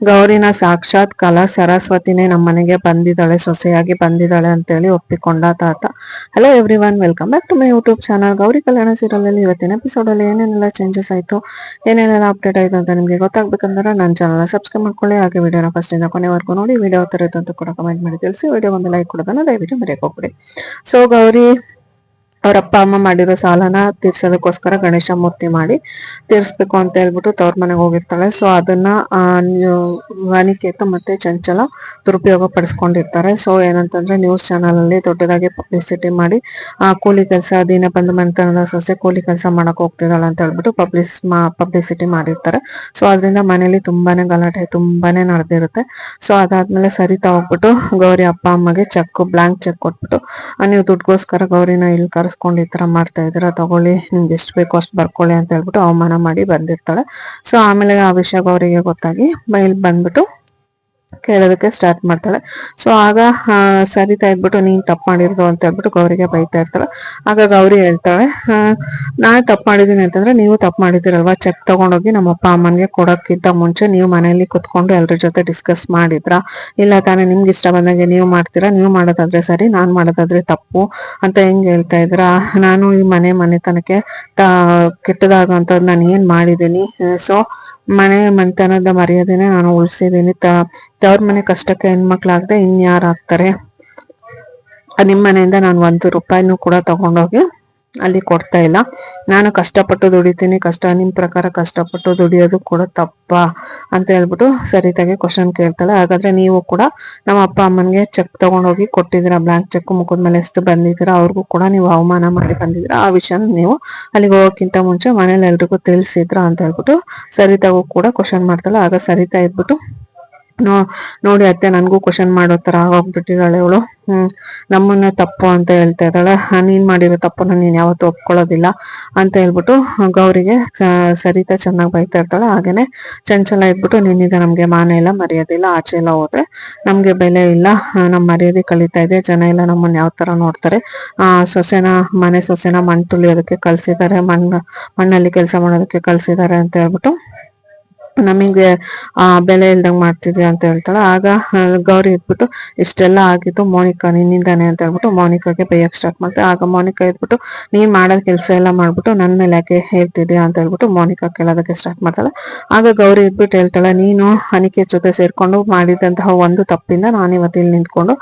ಗೌರಿನ ಸಾಕ್ಷಾತ್ ಕಲಾ ಸರಸ್ವತಿನೇ ನಮ್ಮ ಮನೆಗೆ ಬಂದಿದ್ದಾಳೆ, ಸೊಸೆಯಾಗಿ ಬಂದಿದ್ದಾಳೆ ಅಂತೇಳಿ ಒಪ್ಪಿಕೊಂಡ ತಾತ. Hello everyone, welcome back to my YouTube channel. Gauri Kalyana serial ಅಲ್ಲಿ ಇವತ್ತಿನ ಎಪಿಸೋಡ್ ಅಲ್ಲಿ ಏನೇನೆಲ್ಲ ಚೇಂಜಸ್ ಆಯ್ತು, ಏನೇನೆಲ್ಲ ಅಪ್ಡೇಟ್ ಆಯ್ತು ಅಂತ ನಿಮಗೆ ಗೊತ್ತಾಗ್ಬೇಕಂದ್ರೆ ನನ್ನ ಚಾನಲ್ ಸಬ್ಸ್ಕ್ರೈಬ್ ಮಾಡ್ಕೊಳ್ಳಿ. ಹಾಗೆ ವಿಡಿಯೋನ ಫಸ್ಟ್ ಇಂದ ಕೊನೆವರೆಗೂ ನೋಡಿ. ವಿಡಿಯೋ ತರ ಇತ್ತು ಅಂತ ಕೂಡ ಕಮೆಂಟ್ ಮಾಡಿ ತಿಳಿಸಿ. ವಿಡಿಯೋ ಒಂದು ಲೈಕ್ ಕೊಡೋದನ್ನ ದಯವಿಟ್ಟು ಮರೆಯಕ್ಕೆ ಹೋಗ್ಬಿಡಿ. ಸೊ ಗೌರಿ ಅವ್ರ ಅಪ್ಪ ಅಮ್ಮ ಮಾಡಿರೋ ಸಾಲನ ತೀರ್ಸೋದಕ್ಕೋಸ್ಕರ ಗಣೇಶ ಮೂರ್ತಿ ಮಾಡಿ ತೀರ್ಸ್ಬೇಕು ಅಂತ ಹೇಳ್ಬಿಟ್ಟು ತವ್ರ ಮನೆಗೆ ಹೋಗಿರ್ತಾಳೆ. ಸೊ ಅದನ್ನ ಅನಿಕೇತ ಮತ್ತೆ ಚಂಚಲ ದುರುಪಯೋಗ ಪಡಿಸ್ಕೊಂಡಿರ್ತಾರೆ. ಸೊ ಏನಂತಂದ್ರೆ ನ್ಯೂಸ್ ಚಾನಲ್ ಅಲ್ಲಿ ದೊಡ್ಡದಾಗಿ ಪಬ್ಲಿಸಿಟಿ ಮಾಡಿ ಕೂಲಿ ಕೆಲಸ ದಿನ ಬಂದು ಮನೆತನದ ಸೊಸೆ ಕೂಲಿ ಕೆಲಸ ಮಾಡಕ್ ಹೋಗ್ತಿದ್ದಾಳೆ ಅಂತ ಹೇಳ್ಬಿಟ್ಟು ಪಬ್ಲಿಸಿಟಿ ಮಾಡಿರ್ತಾರೆ. ಸೊ ಅದರಿಂದ ಮನೇಲಿ ತುಂಬಾನೇ ಗಲಾಟೆ ತುಂಬಾನೇ ನಡೆದಿರುತ್ತೆ. ಸೊ ಅದಾದ್ಮೇಲೆ ಸರಿತಾ ಹೋಗ್ಬಿಟ್ಟು ಗೌರಿ ಅಪ್ಪ ಅಮ್ಮಗೆ ಬ್ಲಾಂಕ್ ಚೆಕ್ ಕೊಟ್ಬಿಟ್ಟು ನೀವು ದುಡ್ಗೋಸ್ಕರ ಗೌರಿನ ಇಲ್ಲಿ ಕರೆಸ್ಕೊಂಡು ಈ ತರ ಮಾಡ್ತಾ ಇದ್ದೀರಾ, ತಗೊಳ್ಳಿ, ನಿಮ್ಗೆ ಎಷ್ಟು ಬೇಕೋ ಅಷ್ಟು ಬರ್ಕೊಳ್ಳಿ ಅಂತ ಹೇಳ್ಬಿಟ್ಟು ಅವಮಾನ ಮಾಡಿ ಬಂದಿರ್ತಾಳೆ. ಸೊ ಆಮೇಲೆ ಆ ವಿಷಯ ಗೌರಿಗೆ ಗೊತ್ತಾಗಿ ಇಲ್ಲಿ ಬಂದ್ಬಿಟ್ಟು ಕೇಳೋದಕ್ಕೆ ಸ್ಟಾರ್ಟ್ ಮಾಡ್ತಾಳೆ. ಸೊ ಆಗ ಸರಿತಾ ಇದ್ಬಿಟ್ಟು ನೀನ್ ತಪ್ಪು ಮಾಡಿರೋದು ಅಂತ ಹೇಳ್ಬಿಟ್ಟು ಗೌರಿಗೆ ಬೈತಾ ಇರ್ತಾಳೆ. ಆಗ ಗೌರಿ ಹೇಳ್ತಾಳೆ, ನಾನು ತಪ್ಪು ಮಾಡಿದೀನಿ ಅಂತಂದ್ರೆ ನೀವು ತಪ್ಪು ಮಾಡಿದಿರಲ್ವಾ, ಚೆಕ್ ತಗೊಂಡೋಗಿ ನಮ್ಮ ಅಪ್ಪ ಅಮ್ಮನಿಗೆ ಕೊಡೋಕ್ಕಿಂತ ಮುಂಚೆ ನೀವು ಮನೆಯಲ್ಲಿ ಕುತ್ಕೊಂಡು ಎಲ್ಲರ ಜೊತೆ ಡಿಸ್ಕಸ್ ಮಾಡಿದ್ರ? ಇಲ್ಲ ತಾನೇ, ನಿಮ್ಗೆ ಇಷ್ಟ ಬಂದಂಗೆ ನೀವು ಮಾಡ್ತೀರಾ, ನೀವು ಮಾಡೋದಾದ್ರೆ ಸರಿ, ನಾನ್ ಮಾಡೋದಾದ್ರೆ ತಪ್ಪು ಅಂತ ಹೆಂಗ್ ಹೇಳ್ತಾ ಇದ್ರ? ನಾನು ಈ ಮನೆತನಕ್ಕೆ ಕೆಟ್ಟದಾಗಂತ ನಾನು ಏನ್ ಮಾಡಿದ್ದೀನಿ? ಸೊ ಮನೆತನದ ಮರ್ಯಾದೆನೆ ನಾನು ಉಳಿಸಿದೀನಿ. ತವ್ರ ಮನೆ ಕಷ್ಟಕ್ಕೆ ಹೆಣ್ಮಕ್ಳಾಗದೆ ಇನ್ಯಾರು ಆಗ್ತಾರೆ? ನಿಮ್ ಮನೆಯಿಂದ ನಾನು 1 ರೂಪಾಯಿನೂ ಕೂಡ ತಗೊಂಡೋಗಿ ಅಲ್ಲಿ ಕೊಡ್ತಾ ಇಲ್ಲ. ನಾನು ಕಷ್ಟಪಟ್ಟು ದುಡಿತೀನಿ, ನಿಮ್ ಪ್ರಕಾರ ಕಷ್ಟಪಟ್ಟು ದುಡಿಯೋದು ಕೂಡ ತಪ್ಪಾ ಅಂತ ಹೇಳ್ಬಿಟ್ಟು ಸರಿತಾಗೆ ಕ್ವಶನ್ ಕೇಳ್ತಾಳೆ. ಹಾಗಾದ್ರೆ ನೀವು ಕೂಡ ನಮ್ಮ ಅಪ್ಪ ಅಮ್ಮನ್ಗೆ ಚೆಕ್ ತಗೊಂಡೋಗಿ ಕೊಟ್ಟಿದ್ದೀರಾ, ಬ್ಲಾಂಕ್ ಚೆಕ್ ಮುಖದ ಮೇಲೆ ಎಷ್ಟು ಬಂದಿದ್ದೀರಾ, ಅವ್ರಿಗೂ ಕೂಡ ನೀವು ಅವಮಾನ ಮಾಡಿ ಬಂದಿದ್ದೀರಾ. ಆ ವಿಷಯನ ನೀವು ಅಲ್ಲಿಗೆ ಹೋಗೋಕ್ಕಿಂತ ಮುಂಚೆ ಮನೇಲಿ ಎಲ್ರಿಗೂ ತಿಳಿಸಿದ್ರ ಅಂತ ಹೇಳ್ಬಿಟ್ಟು ಸರಿತಾಗೂ ಕೂಡ ಕ್ವಶನ್ ಮಾಡ್ತಾಳೆ. ಆಗ ಸರಿತಾ ಇದ್ಬಿಟ್ಟು ನೋಡಿ ಅತ್ತೆ, ನನ್ಗೂ ಕ್ವಶನ್ ಮಾಡೋ ತರ ಆಗೋಗ್ಬಿಟ್ಟಿದ್ದಾಳೆ ಇವಳು. ನಮ್ಮನ್ನ ತಪ್ಪು ಅಂತ ಹೇಳ್ತಾ ಇದ್ದಾಳೆ. ನೀನ್ ಮಾಡಿರೋ ತಪ್ಪನ್ನ ನೀನ್ ಯಾವತ್ತೂ ಒಪ್ಕೊಳ್ಳೋದಿಲ್ಲ ಅಂತ ಹೇಳ್ಬಿಟ್ಟು ಗೌರಿಗೆ ಸರಿತಾ ಚೆನ್ನಾಗಿ ಬೈತಾ ಇರ್ತಾಳೆ. ಹಾಗೇನೆ ಚಂಚಲ ಇದ್ಬಿಟ್ಟು ನಿನ್ನಿಂದ ನಮ್ಗೆ ಮಾನ ಇಲ್ಲ, ಮರ್ಯಾದೆ ಇಲ್ಲ, ಆಚೆ ಎಲ್ಲ ಹೋದ್ರೆ ನಮ್ಗೆ ಬೆಲೆ ಇಲ್ಲ, ನಮ್ ಮರ್ಯಾದೆ ಕಳೀತಾ ಇದೆ, ಜನ ಎಲ್ಲ ನಮ್ಮನ್ನ ಯಾವ ತರ ನೋಡ್ತಾರೆ, ಮನೆ ಸೊಸೆನ ಮಣ್ಣು ತುಳಿಯೋದಕ್ಕೆ ಕಳ್ಸಿದ್ದಾರೆ, ಮಣ್ಣಲ್ಲಿ ಕೆಲಸ ಮಾಡೋದಕ್ಕೆ ಕಳ್ಸಿದ್ದಾರೆ ಅಂತ ಹೇಳ್ಬಿಟ್ಟು ನಮಗೆ ಬೆಲೆ ಇಲ್ದಂಗ್ ಮಾಡ್ತಿದ್ವಿ ಅಂತ ಹೇಳ್ತಾಳೆ. ಆಗ ಗೌರಿ ಇದ್ಬಿಟ್ಟು ಇಷ್ಟೆಲ್ಲ ಆಗಿದ್ದು ಮೋನಿಕಾ ನಿನ್ನಿಂದಾನೆ ಅಂತ ಹೇಳ್ಬಿಟ್ಟು ಮೋನಿಕಾಗೆ ಬೈಯಕ್ ಸ್ಟಾರ್ಟ್ ಮಾಡ್ತಾರೆ. ಆಗ ಮೋನಿಕಾ ಇದ್ಬಿಟ್ಟು ನೀನ್ ಮಾಡೋದ್ ಕೆಲಸ ಎಲ್ಲ ಮಾಡ್ಬಿಟ್ಟು ನನ್ ಮೇಲೆ ಯಾಕೆ ಹೇಳ್ತಿದ್ಯಾ ಅಂತ ಹೇಳ್ಬಿಟ್ಟು ಮೋನಿಕಾ ಕೇಳೋದಕ್ಕೆ ಸ್ಟಾರ್ಟ್ ಮಾಡ್ತಾಳೆ. ಆಗ ಗೌರಿ ಇದ್ಬಿಟ್ಟು ಹೇಳ್ತಾಳೆ, ನೀನು ಅನಿಕೆ ಜೊತೆ ಸೇರ್ಕೊಂಡು ಮಾಡಿದಂತಹ ಒಂದು ತಪ್ಪಿಂದ ನಾನು ಇವತ್ತಿಲ್ಲಿ ನಿಂತ್ಕೊಂಡು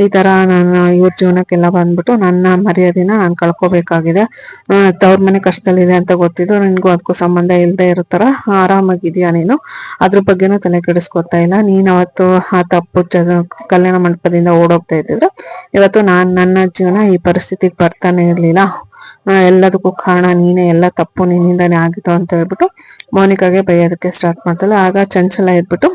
ಈ ತರ ನಾನು ಇವ್ರ ಜೀವನಕ್ಕೆಲ್ಲ ಬಂದ್ಬಿಟ್ಟು ನನ್ನ ಮರ್ಯಾದೆನ ನಾನು ಕಳ್ಕೊಬೇಕಾಗಿದೆ. ತವ್ರ ಮನೆ ಕಷ್ಟದಲ್ಲಿದೆ ಅಂತ ಗೊತ್ತಿದ್ದು ನಿನ್ಗೂ ಅದಕ್ಕೂ ಸಂಬಂಧ ಇಲ್ಲದೆ ಇರೋ ತರ ಆರಾಮಾಗಿದ್ಯಾ ನೀನು, ಅದ್ರ ಬಗ್ಗೆನೂ ತಲೆ ಕೆಡಿಸ್ಕೊತಾ ಇಲ್ಲ. ನೀನ್ ಅವತ್ತು ಆ ತಪ್ಪು ಕಲ್ಯಾಣ ಮಂಟಪದಿಂದ ಓಡೋಗ್ತಾ ಇದ್ದಿದ್ರೆ ಇವತ್ತು ನನ್ನ ಜೀವನ ಈ ಪರಿಸ್ಥಿತಿಗೆ ಬರ್ತಾನೆ ಇರ್ಲಿಲ್ಲ. ಎಲ್ಲದಕ್ಕೂ ಕಾರಣ ನೀನೇ, ಎಲ್ಲ ತಪ್ಪು ನಿನ್ನಿಂದಾನೇ ಆಗಿತ್ತು ಅಂತ ಹೇಳ್ಬಿಟ್ಟು ಮೋನಿಕಾಗೆ ಬೈಯೋದಕ್ಕೆ ಸ್ಟಾರ್ಟ್ ಮಾಡ್ತಾಳೆ. ಆಗ ಚಂಚಲ ಇದ್ಬಿಟ್ಟು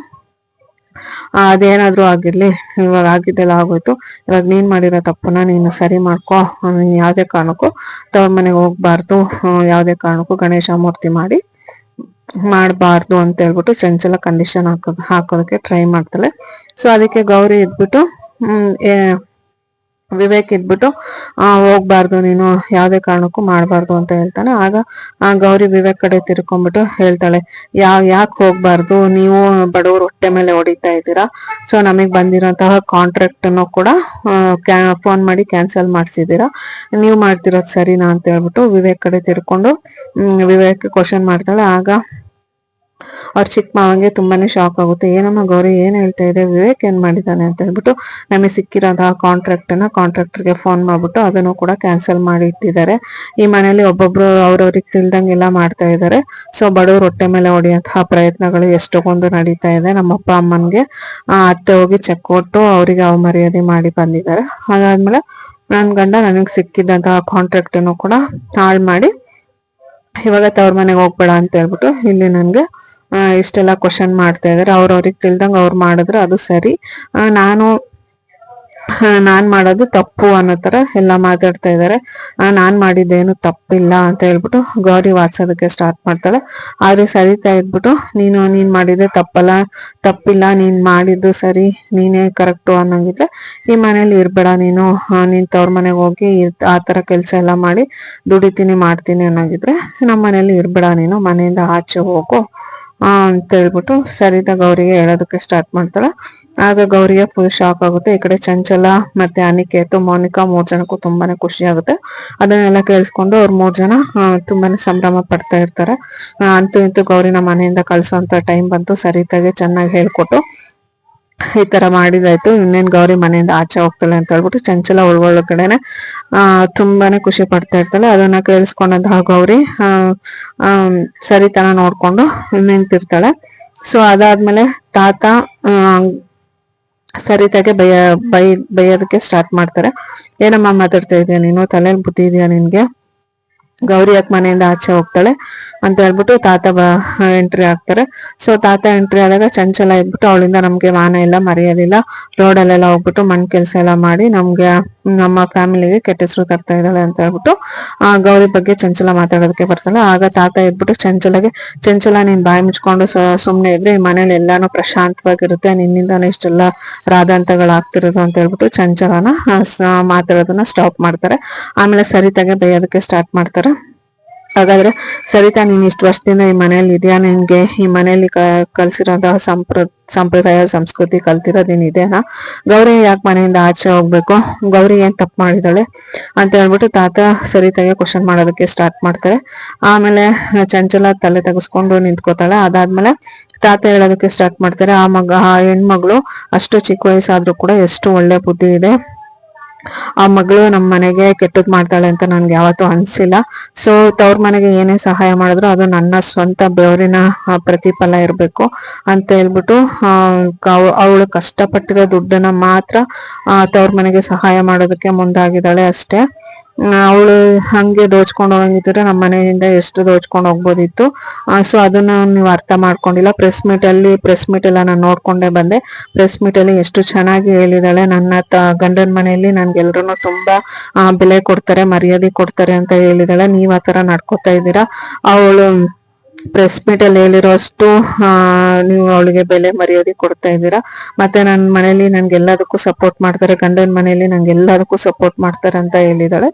ಅದೇನಾದ್ರೂ ಆಗಿರ್ಲಿ, ಇವಾಗ ಆಗಿದ್ದೆಲ್ಲ ಆಗೋಯ್ತು, ಇವಾಗ ನೀನ್ ಮಾಡಿರೋ ತಪ್ಪನ್ನ ನೀನು ಸರಿ ಮಾಡ್ಕೊ, ನೀನ್ ಯಾವ್ದೇ ಕಾರಣಕ್ಕೂ ತವ್ರ ಮನೆಗೆ ಹೋಗ್ಬಾರ್ದು, ಯಾವ್ದೇ ಕಾರಣಕ್ಕೂ ಗಣೇಶ ಮೂರ್ತಿ ಮಾಡಬಾರ್ದು ಅಂತ ಹೇಳ್ಬಿಟ್ಟು ಚಂಚಲ ಕಂಡೀಷನ್ ಹಾಕೋದಕ್ಕೆ ಟ್ರೈ ಮಾಡ್ತಾಳೆ. ಸೊ ಅದಕ್ಕೆ ಗೌರಿ ಇದ್ಬಿಟ್ಟು ವಿವೇಕ್ ಇದ್ಬಿಟ್ಟು ಹೋಗ್ಬಾರ್ದು, ನೀನು ಯಾವ್ದೇ ಕಾರಣಕ್ಕೂ ಮಾಡ್ಬಾರ್ದು ಅಂತ ಹೇಳ್ತಾನೆ. ಆಗ ಗೌರಿ ವಿವೇಕ್ ಕಡೆ ತಿರ್ಕೊಂಡ್ಬಿಟ್ಟು ಹೇಳ್ತಾಳೆ, ಯಾಕೆ ಹೋಗ್ಬಾರ್ದು, ನೀವು ಬಡವರು ಹೊಟ್ಟೆ ಮೇಲೆ ಹೊಡಿತಾ ಇದ್ದೀರಾ, ಸೊ ನಮಗ್ ಬಂದಿರೋಂತಹ ಕಾಂಟ್ರಾಕ್ಟ್ ಅನ್ನು ಕೂಡ ಫೋನ್ ಮಾಡಿ ಕ್ಯಾನ್ಸಲ್ ಮಾಡ್ಸಿದೀರಾ, ನೀವು ಮಾಡ್ತಿರೋದು ಸರಿನಾ ಅಂತ ಹೇಳ್ಬಿಟ್ಟು ವಿವೇಕ್ ಕಡೆ ತಿರ್ಕೊಂಡು ವಿವೇಕ್ ಕ್ವಶನ್ ಮಾಡ್ತಾಳೆ. ಆಗ ಅವ್ರ ಚಿಕ್ಕ ಮಾವಂಗೆ ತುಂಬಾನೇ ಶಾಕ್ ಆಗುತ್ತೆ. ಏನಮ್ಮ ಗೌರಿ ಏನ್ ಹೇಳ್ತಾ ಇದೆ, ವಿವೇಕ್ ಏನ್ ಮಾಡಿದಾನೆ ಅಂತ ಹೇಳ್ಬಿಟ್ಟು ನಮಗೆ ಸಿಕ್ಕಿರೋಂತಹ ಕಾಂಟ್ರಾಕ್ಟರ್ಗೆ ಫೋನ್ ಮಾಡ್ಬಿಟ್ಟು ಅದನ್ನು ಕೂಡ ಕ್ಯಾನ್ಸಲ್ ಮಾಡಿ ಇಟ್ಟಿದ್ದಾರೆ. ಈ ಮನೇಲಿ ಒಬ್ಬೊಬ್ರು ಅವ್ರವ್ರಿಗೆ ತಿಳ್ದಂಗೆಲ್ಲ ಮಾಡ್ತಾ ಇದ್ದಾರೆ. ಸೊ ಬಡವ್ರ ಹೊಟ್ಟೆ ಮೇಲೆ ಹೊಡೆಯುವಂತಹ ಪ್ರಯತ್ನಗಳು ಎಷ್ಟೊಂದು ನಡೀತಾ ಇದೆ. ನಮ್ಮ ಅಪ್ಪ ಅಮ್ಮನ್ಗೆ ಅತ್ತೆ ಹೋಗಿ ಚೆಕ್ ಕೊಟ್ಟು ಅವರಿಗೆ ಅವಮರ್ಯಾದೆ ಮಾಡಿ ಬಂದಿದ್ದಾರೆ. ಅದಾದ್ಮೇಲೆ ನನ್ ಗಂಡ ನನಗ್ ಸಿಕ್ಕಿದಂತಹ ಕಾಂಟ್ರಾಕ್ಟ್ ಅನ್ನು ಕೂಡ ಹಾಳು ಮಾಡಿ ಇವಾಗ ತವ್ರ ಮನೆಗೆ ಹೋಗ್ಬೇಡ ಅಂತ ಹೇಳ್ಬಿಟ್ಟು ಇಲ್ಲಿ ನನ್ಗೆ ಇಷ್ಟೆಲ್ಲ ಕ್ವಶನ್ ಮಾಡ್ತಾ ಇದಾರೆ. ಅವ್ರಿಗೆ ತಿಳ್ದಂಗ ಅವ್ರು ಮಾಡಿದ್ರೆ ಅದು ಸರಿ, ನಾನ್ ಮಾಡೋದು ತಪ್ಪು ಅನ್ನೋ ತರ ಎಲ್ಲ ಮಾತಾಡ್ತಾ ಇದಾರೆ. ನಾನ್ ಮಾಡಿದ್ದೇನು ತಪ್ಪಿಲ್ಲ ಅಂತ ಹೇಳ್ಬಿಟ್ಟು ಗೌರಿ ವಾದಿಸೋದಕ್ಕೆ ಸ್ಟಾರ್ಟ್ ಮಾಡ್ತಾಳೆ. ಆದ್ರೆ ಸರಿತಾ ಇದ್ಬಿಟ್ಟು ನೀನ್ ಮಾಡಿದ್ರೆ ತಪ್ಪಿಲ್ಲ, ನೀನ್ ಮಾಡಿದ್ದು ಸರಿ, ನೀನೇ ಕರೆಕ್ಟು ಅನ್ನಂಗಿದ್ರೆ ಈ ಮನೇಲಿ ಇರ್ಬೇಡ, ನೀನ್ ತವ್ರ ಮನೆಗೆ ಹೋಗಿ ಆ ತರ ಕೆಲ್ಸ ಎಲ್ಲ ಮಾಡಿ ದುಡಿತೀನಿ ಮಾಡ್ತೀನಿ ಅನ್ನಂಗಿದ್ರೆ ನಮ್ಮ ಮನೇಲಿ ಇರ್ಬೇಡ, ನೀನು ಮನೆಯಿಂದ ಆಚೆ ಹೋಗು ಅಂತ ಹೇಳ್ಬಿಟ್ಟು ಸರಿತಾ ಗೌರಿಗೆ ಹೇಳೋದಕ್ಕೆ ಸ್ಟಾರ್ಟ್ ಮಾಡ್ತಾಳೆ. ಆಗ ಗೌರಿಗೆ ಫುಲ್ ಶಾಕ್ ಆಗುತ್ತೆ. ಈ ಕಡೆ ಚಂಚಲ ಮತ್ತೆ ಅನಿಕೇತು ಮೋನಿಕಾ 3 ಜನಕ್ಕೂ ತುಂಬಾನೇ ಖುಷಿ ಆಗುತ್ತೆ. ಅದನ್ನೆಲ್ಲ ಕೇಳಿಸ್ಕೊಂಡು ಅವ್ರ 3 ಜನ ತುಂಬಾನೇ ಸಂಭ್ರಮ ಪಡ್ತಾ ಇರ್ತಾರೆ. ಅಂತೂ ಇಂತೂ ಗೌರಿನ ಮನೆಯಿಂದ ಕಳ್ಸೋಂತ ಟೈಮ್ ಬಂತು. ಸರಿತಾಗೆ ಚೆನ್ನಾಗಿ ಹೇಳ್ಕೊಟ್ಟು ಈ ತರ ಮಾಡಿದಾಯ್ತು, ಇನ್ನೇನ್ ಗೌರಿ ಮನೆಯಿಂದ ಆಚೆ ಹೋಗ್ತಾಳೆ ಅಂತ ಹೇಳ್ಬಿಟ್ಟು ಚಂಚಲ ಒಳಗಡೆನೆ ತುಂಬಾನೇ ಖುಷಿ ಪಡ್ತಾ ಇರ್ತಾಳೆ. ಅದನ್ನ ಕೇಳಿಸ್ಕೊಂಡಂತಹ ಗೌರಿ ಸರಿತನ ನೋಡ್ಕೊಂಡು ನಿಂತಿರ್ತಾಳೆ. ಸೊ ಅದಾದ್ಮೇಲೆ ತಾತ ಸರಿತಾಗೆ ಬೈಯೋದಕ್ಕೆ ಸ್ಟಾರ್ಟ್ ಮಾಡ್ತಾರೆ. ಏನಮ್ಮ ಮಾತಾಡ್ತಾ ಇದೀಯ ನೀನು, ತಲೆಯಲ್ಲಿ ಬುದ್ಧಿ ಇದೆಯಾ ನಿನ್ಗೆ, ಗೌರಿ ಯಾಕೆ ಮನೆಯಿಂದ ಆಚೆ ಹೋಗ್ತಾಳೆ ಅಂತ ಹೇಳ್ಬಿಟ್ಟು ತಾತ ಎಂಟ್ರಿ ಆಗ್ತಾರೆ. ಸೊ ತಾತ ಎಂಟ್ರಿ ಆದಾಗ ಚಂಚಲ ಇದ್ಬಿಟ್ಟು ಅವಳಿಂದ ನಮ್ಗೆ ಮಾನ ಇಲ್ಲ ಮರೆಯೋದಿಲ್ಲ, ರೋಡಲ್ಲೆಲ್ಲ ಹೋಗ್ಬಿಟ್ಟು ಮಣ್ ಕೆಲಸ ಎಲ್ಲ ಮಾಡಿ ನಮ್ಗೆ ನಮ್ಮ ಫ್ಯಾಮಿಲಿಗೆ ಕೆಟ್ಟ ಹೆಸರು ತರ್ತಾ ಇದ್ದಾಳೆ ಅಂತ ಹೇಳ್ಬಿಟ್ಟು ಗೌರಿ ಬಗ್ಗೆ ಚಂಚಲ ಮಾತಾಡೋದಕ್ಕೆ ಬರ್ತಾಳೆ. ಆಗ ತಾತ ಇದ್ಬಿಟ್ಟು ಚಂಚಲ ನೀನ್ ಬಾಯಿ ಮುಚ್ಕೊಂಡು ಸುಮ್ನೆ ಇದ್ರೆ ಈ ಮನೇಲಿ ಎಲ್ಲಾನು ಪ್ರಶಾಂತವಾಗಿರುತ್ತೆ, ನಿನ್ನಿಂದಾನೆ ಇಷ್ಟೆಲ್ಲ ರಾಧಾಂತಗಳಾಗ್ತಿರೋದು ಅಂತ ಹೇಳ್ಬಿಟ್ಟು ಚಂಚಲನ ಮಾತಾಡೋದನ್ನ ಸ್ಟಾಪ್ ಮಾಡ್ತಾರೆ. ಆಮೇಲೆ ಸರಿತಾಗೆ ಬೈಯೋದಕ್ಕೆ ಸ್ಟಾರ್ಟ್ ಮಾಡ್ತಾರೆ. ಹಾಗಾದ್ರೆ ಸರಿತಾ ನೀನ್ ಇಷ್ಟು ವರ್ಷದಿಂದ ಈ ಮನೇಲಿ ಇದೆಯಾ, ನಿನ್ಗೆ ಈ ಮನೆಯಲ್ಲಿ ಕಲ್ಸಿರೋಂತಹ ಸಂಪ್ರದಾಯ ಸಂಸ್ಕೃತಿ ಕಲ್ತಿರೋದೇನ್ ಇದೇನಾ, ಗೌರಿ ಯಾಕೆ ಮನೆಯಿಂದ ಆಚೆ ಹೋಗ್ಬೇಕು, ಗೌರಿ ಏನ್ ತಪ್ಪು ಮಾಡಿದಾಳೆ ಅಂತ ಹೇಳ್ಬಿಟ್ಟು ತಾತ ಸರಿತಾಗೆ ಕ್ವಶನ್ ಮಾಡೋದಕ್ಕೆ ಸ್ಟಾರ್ಟ್ ಮಾಡ್ತಾರೆ. ಆಮೇಲೆ ಚಂಚಲ ತಲೆ ತೆಗೆಸ್ಕೊಂಡು ನಿಂತ್ಕೋತಾಳೆ. ಅದಾದ್ಮೇಲೆ ತಾತ ಹೇಳೋದಕ್ಕೆ ಸ್ಟಾರ್ಟ್ ಮಾಡ್ತಾರೆ. ಆ ಹೆಣ್ಮಗಳು ಅಷ್ಟು ಚಿಕ್ಕ ವಯಸ್ಸಾದ್ರೂ ಕೂಡ ಎಷ್ಟು ಒಳ್ಳೆ ಬುದ್ಧಿ ಇದೆ, ಆ ಮಗಳು ನಮ್ಮ ಮನೆಗೆ ಕೆಟ್ಟದ್ ಮಾಡ್ತಾಳೆ ಅಂತ ನನ್ಗೆ ಯಾವತ್ತೂ ಅನ್ಸಿಲ್ಲ. ಸೊ ತವ್ರ ಮನೆಗೆ ಏನೇ ಸಹಾಯ ಮಾಡಿದ್ರು ಅದು ನನ್ನ ಸ್ವಂತ ಬೆವರಿನ ಪ್ರತಿಫಲ ಇರ್ಬೇಕು ಅಂತ ಹೇಳ್ಬಿಟ್ಟು ಅವಳು ಕಷ್ಟಪಟ್ಟಿರೋ ದುಡ್ಡನ್ನ ಮಾತ್ರ ತವ್ರ ಮನೆಗೆ ಸಹಾಯ ಮಾಡೋದಕ್ಕೆ ಮುಂದಾಗಿದ್ದಾಳೆ ಅಷ್ಟೇ. ಅವಳು ಹಂಗೆ ದೋಚ್ಕೊಂಡು ಹೋಗಂಗಿದ್ರೆ ನಮ್ಮ ಮನೆಯಿಂದ ಎಷ್ಟು ದೋಚ್ಕೊಂಡು ಹೋಗ್ಬೋದಿತ್ತು. ಸೊ ಅದನ್ನ ನೀವು ಅರ್ಥ ಮಾಡ್ಕೊಂಡಿಲ್ಲ. ಪ್ರೆಸ್ ಮೀಟ್ ಎಲ್ಲ ನಾನು ನೋಡ್ಕೊಂಡೇ ಬಂದೆ. ಪ್ರೆಸ್ ಮೀಟ್ ಅಲ್ಲಿ ಎಷ್ಟು ಚೆನ್ನಾಗಿ ಹೇಳಿದಾಳೆ, ನನ್ನ ಗಂಡನ ಮನೆಯಲ್ಲಿ ನನ್ಗೆಲ್ರು ತುಂಬಾ ಬೆಲೆ ಕೊಡ್ತಾರೆ ಮರ್ಯಾದೆ ಕೊಡ್ತಾರೆ ಅಂತ ಹೇಳಿದಾಳೆ. ನೀವ್ ಆತರ ನಡ್ಕೋತಾ ಇದ್ದೀರಾ, ಅವಳು ಪ್ರೆಸ್ ಮೀಟ್ ಅಲ್ಲಿ ಹೇಳಿರೋಷ್ಟು ನೀವು ಅವಳಿಗೆ ಬೆಲೆ ಮರ್ಯಾದೆ ಕೊಡ್ತಾ ಇದ್ದೀರಾ. ಮತ್ತೆ ನನ್ನ ಮನೇಲಿ ನನ್ಗೆಲ್ಲದಕ್ಕೂ ಸಪೋರ್ಟ್ ಮಾಡ್ತಾರೆ, ಗಂಡನ ಮನೆಯಲ್ಲಿ ನಂಗೆಲ್ಲದಕ್ಕೂ ಸಪೋರ್ಟ್ ಮಾಡ್ತಾರೆ ಅಂತ ಹೇಳಿದಾಳೆ.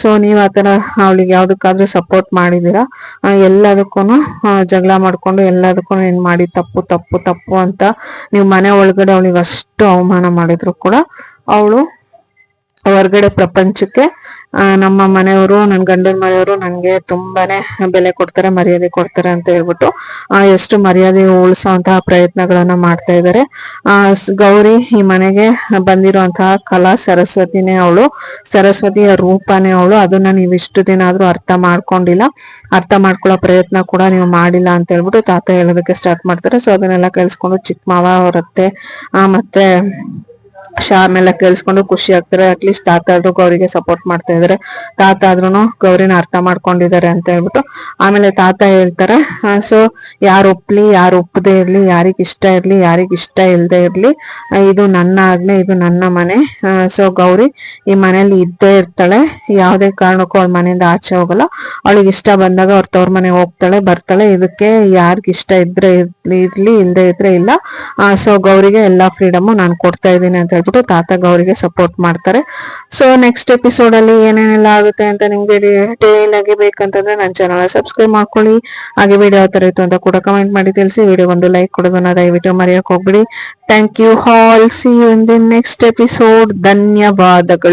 ಸೊ ನೀವ್ ಆತರ ಅವಳಿಗೆ ಯಾವ್ದಕ್ಕಾದ್ರೂ ಸಪೋರ್ಟ್ ಮಾಡಿದೀರಾ, ಎಲ್ಲದಕ್ಕೂ ಜಗಳ ಮಾಡ್ಕೊಂಡು ಎಲ್ಲದಕ್ಕೂ ಏನ್ ಮಾಡಿ ತಪ್ಪು ತಪ್ಪು ತಪ್ಪು ಅಂತ ನೀವು ಮನೆ ಒಳಗಡೆ ಅವಳಿಗೆ ಅಷ್ಟು ಅವಮಾನ ಮಾಡಿದ್ರು ಕೂಡ ಅವಳು ಹೊರಗಡೆ ಪ್ರಪಂಚಕ್ಕೆ ನಮ್ಮ ಮನೆಯವರು ನನ್ನ ಗಂಡನ ಮನೆಯವರು ನನ್ಗೆ ತುಂಬಾನೇ ಬೆಲೆ ಕೊಡ್ತಾರೆ ಮರ್ಯಾದೆ ಕೊಡ್ತಾರೆ ಅಂತ ಹೇಳ್ಬಿಟ್ಟು ಎಷ್ಟು ಮರ್ಯಾದೆ ಉಳಿಸೋಂತಹ ಪ್ರಯತ್ನಗಳನ್ನ ಮಾಡ್ತಾ ಇದ್ದಾರೆ. ಗೌರಿ ಈ ಮನೆಗೆ ಬಂದಿರುವಂತಹ ಕಲಾ ಸರಸ್ವತಿನೇ ಅವಳು, ಸರಸ್ವತಿಯ ರೂಪನೇ ಅವಳು. ಅದನ್ನ ನೀವು ಇಷ್ಟು ದಿನ ಆದ್ರೂ ಅರ್ಥ ಮಾಡ್ಕೊಂಡಿಲ್ಲ, ಅರ್ಥ ಮಾಡ್ಕೊಳ್ಳೋ ಪ್ರಯತ್ನ ಕೂಡ ನೀವು ಮಾಡಿಲ್ಲ ಅಂತ ಹೇಳ್ಬಿಟ್ಟು ತಾತ ಹೇಳೋದಕ್ಕೆ ಸ್ಟಾರ್ಟ್ ಮಾಡ್ತಾರೆ. ಸೊ ಅದನ್ನೆಲ್ಲ ಕೇಳಿಸ್ಕೊಂಡು ಚಿಕ್ಕ ಮಾವ ಅವರತ್ತೆ ಮತ್ತೆ ಶ್ಯಾಮ್ ಎಲ್ಲ ಕೇಳಿಸ್ಕೊಂಡು ಖುಷಿ ಆಗ್ತಾರೆ. ಅಟ್ಲೀಸ್ಟ್ ತಾತ ಆದ್ರೂ ಗೌರಿಗೆ ಸಪೋರ್ಟ್ ಮಾಡ್ತಾ ಇದಾರೆ, ತಾತ ಆದ್ರೂ ಗೌರಿನ ಅರ್ಥ ಮಾಡ್ಕೊಂಡಿದ್ದಾರೆ ಅಂತ ಹೇಳ್ಬಿಟ್ಟು ಆಮೇಲೆ ತಾತ ಹೇಳ್ತಾರೆ. ಸೊ ಯಾರು ಒಪ್ಲಿ ಯಾರು ಒಪ್ಪದೇ ಇರ್ಲಿ, ಯಾರಿಗ ಇಷ್ಟ ಇರ್ಲಿ ಯಾರಿಗ ಇಷ್ಟ ಇಲ್ದೇ ಇರ್ಲಿ, ಇದು ನನ್ನ ಆಜ್ಞೆ, ಇದು ನನ್ನ ಮನೆ. ಸೊ ಗೌರಿ ಈ ಮನೇಲಿ ಇದ್ದೇ ಇರ್ತಾಳೆ, ಯಾವ್ದೇ ಕಾರಣಕ್ಕೂ ಅವಳ ಮನೆಯಿಂದ ಆಚೆ ಹೋಗಲ್ಲ. ಅವಳಿಗೆ ಇಷ್ಟ ಬಂದಾಗ ಅವ್ರ ತವ್ರ ಮನೆ ಹೋಗ್ತಾಳೆ ಬರ್ತಾಳೆ. ಇದಕ್ಕೆ ಯಾರಿಗ ಇಷ್ಟ ಇದ್ರೆ ಇರ್ಲಿ ಇಲ್ದೇ ಇದ್ರೆ ಇಲ್ಲ. ಸೊ ಗೌರಿಗೆ ಎಲ್ಲಾ ಫ್ರೀಡಮ್ ನಾನು ಕೊಡ್ತಾ ಇದ್ದೀನಿ ಅಂತ ಹೇಳ್ಬಿಟ್ಟು ತಾತ ಗೌರಿಗೆ ಸಪೋರ್ಟ್ ಮಾಡ್ತಾರೆ. ಸೊ ನೆಕ್ಸ್ಟ್ ಎಪಿಸೋಡ್ ಅಲ್ಲಿ ಏನೇನೆಲ್ಲ ಆಗುತ್ತೆ ಅಂತ ನಿಮ್ಗೆ ಡೀಟೇಲ್ ಆಗಿ ಬೇಕಂತಂದ್ರೆ ನನ್ನ ಚಾನಲ್ ಸಬ್ಸ್ಕ್ರೈಬ್ ಮಾಡ್ಕೊಳ್ಳಿ. ಹಾಗೆ ವಿಡಿಯೋ ಯಾವ ತರ ಇತ್ತು ಅಂತ ಕೂಡ ಕಮೆಂಟ್ ಮಾಡಿ ತಿಳಿಸಿ. ವಿಡಿಯೋಗೊಂದು ಲೈಕ್ ಕೊಡೋದನ್ನ ದಯವಿಟ್ಟು ಮರೆಯಕ್ ಹೋಗ್ಬಿಡಿ. Thank you all, see you in the next episode. ಧನ್ಯವಾದಗಳು.